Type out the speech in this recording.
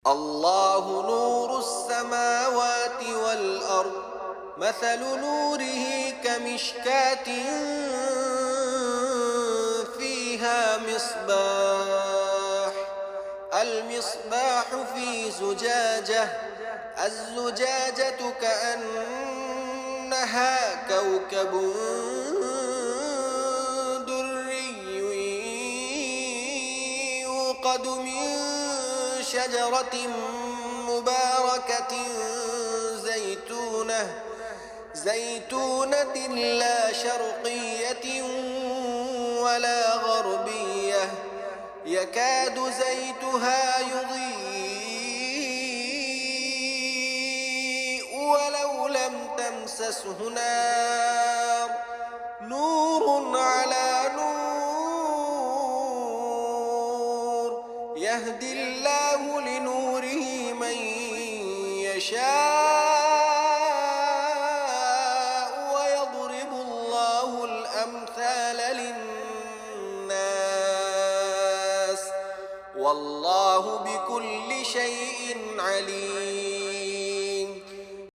الله نور السماوات والأرض مثل نوره كمشكاة فيها المصباح في زجاجة الزجاجة كأنها كوكب دري يوقد من شجرة مباركة زيتونة لا شرقية ولا غربية يكاد زيتها يضيء ولو لم تمسسه نار نور على نور يهدي الله لنوره من يشاء ويضرب الله الأمثال للناس والله بكل شيء عليم.